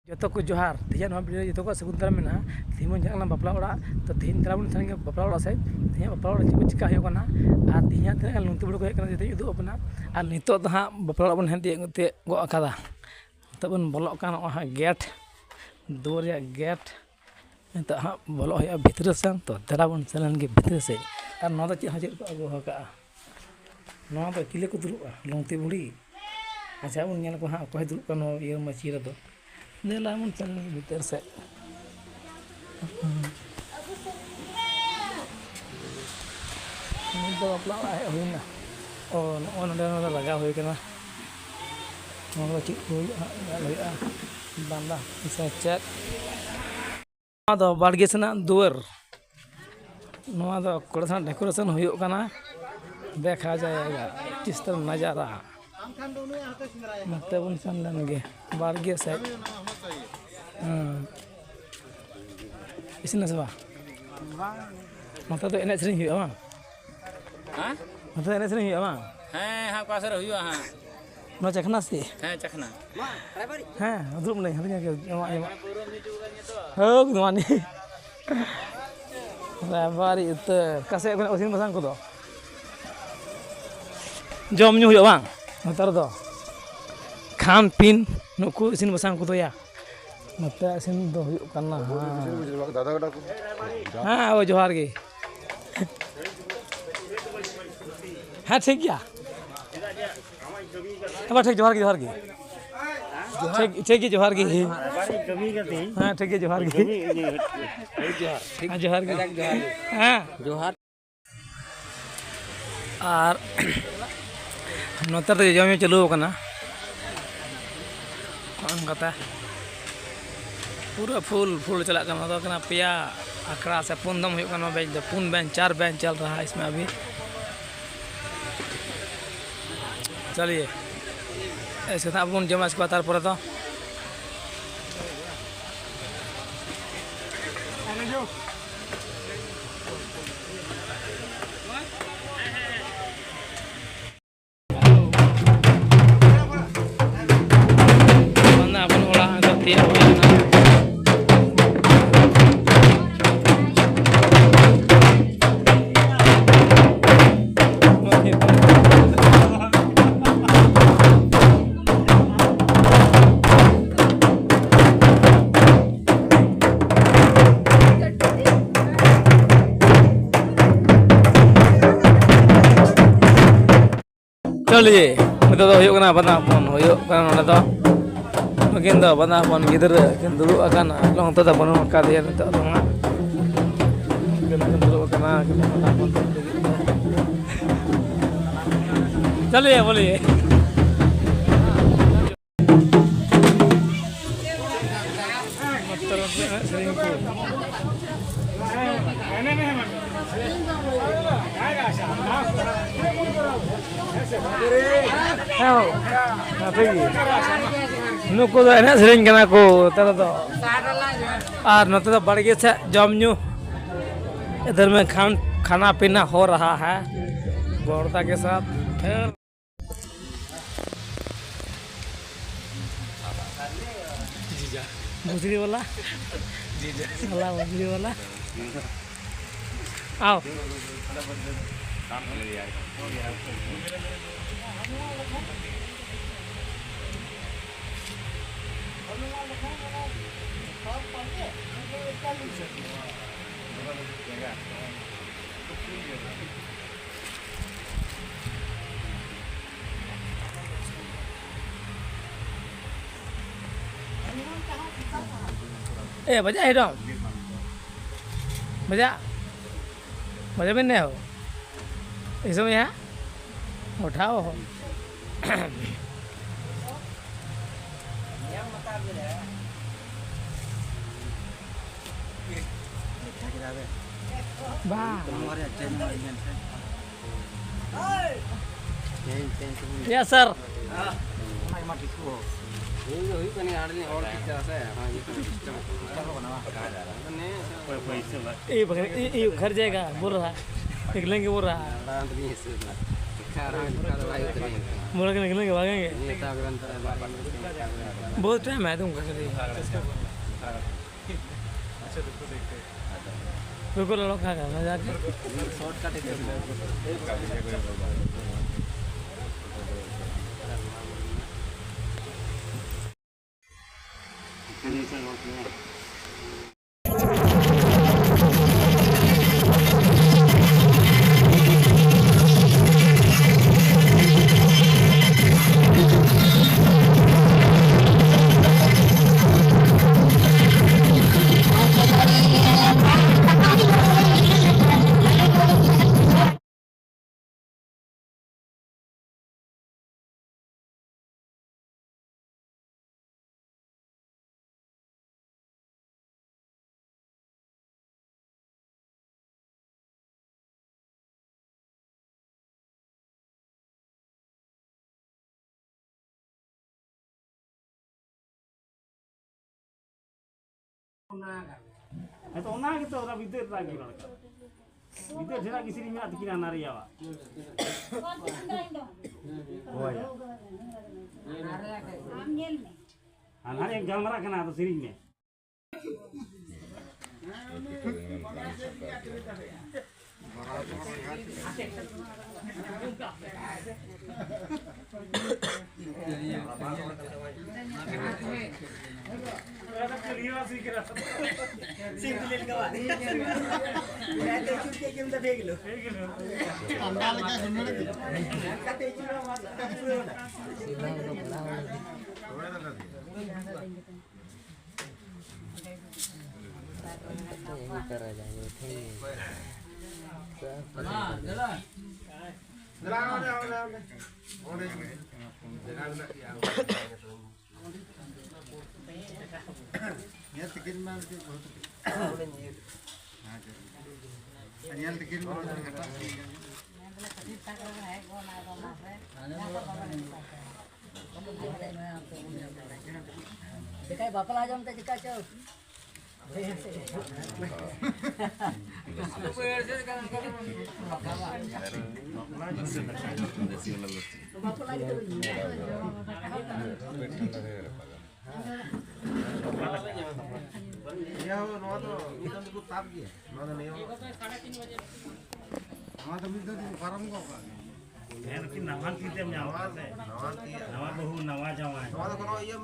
Joto ko johar, tiyan no video joto ko sebentar mena, timon jangan bapla ora, to tin terabun sange bapla ora sai, tiyan bapla ora cika hiyo kana, ar tiyan tena lunti bulu ko kana joto udu apna, ar nito to ha bapla bun henti ngote go akada. Tabun bolok kana ha gate, door ya gate, enta ha bolok ya bhitre sen to terabun salan ge bhitre se. Ar no da chi ha chi ko agu ha ka. No ba kile ko dulu lunti buli. Acha un nyal ko ha ko dulu kano ieu machira do. Nela mun channel bhitar se ni do apla ai huina o no no laga hoy kana no chi hoy laga banda isa chat ado barge sena duar no ado korasan decoration huyuk kana देखा जाएगा किस तरह नजारा मतलब इंसान लेंगे बारगे से इसने सब मतलब तो इन्हें सही हुआ हाँ मतलब इन्हें सही हुआ हाँ पास हुआ हाँ नो चखना सी चखना हाँ उधर नहीं हरिया के हो गवानी बारी itu kasih aku nak usin pasang ko do jom nyu bang ntar do khan pin nuku isin basang ko do ya nata isin do huyuk kana ha o johar ge ha thik gaya अब ठीक जोहार की ठीक है जोहार की हाँ ठीक है जोहार की हाँ जोहार की हाँ जोहार और नोतर जम चालू करना कता पूरा फुल चला करना पिया आखड़ा से पुन दम बेंच पुन बेंच 4 बेंच चल रहा है इसमें अभी चलिए ऐसे था अपन जमा इसके बाद पर तो mana अपन orang ada tiap चलिए मतलब तो होना बना फोन हो करना तो मकिन तो बना फोन गिदर किन दुरु अकान लोंग तो बनो का दिया तो लोंगा किन दुरु अकान बना फोन चलिए बोलिए नुको तो एने सेरेंग कना को तरा तो और नते तो बड़गे से जम न्यू इधर में खाना पीना हो रहा है गौरता के साथ फिर जीजा बुजरी वाला जीजा वाला बुजरी वाला आओ बजा है डॉम बजा बजा में नहीं हो इसमें यहाँ उठाओ या सर घर जाएगा बोल रहा है निकलेंगे बोल रहा है बोला कि निकलेंगे भागेंगे बहुत टाइम है तुमको बिल्कुल लोग खा गया जाके itu ona gitu orang video lagi orang video dia lagi sini minat kira nari ya pak oh ya nari yang gambar kena atau sini Dekai bapak aja minta jika cok. Ya, no to kita tuh tap gitu. No to nih. No to itu di farm kok. Mungkin nawan kita nyawa, nawa bahu nawa jawai. No to kalau iya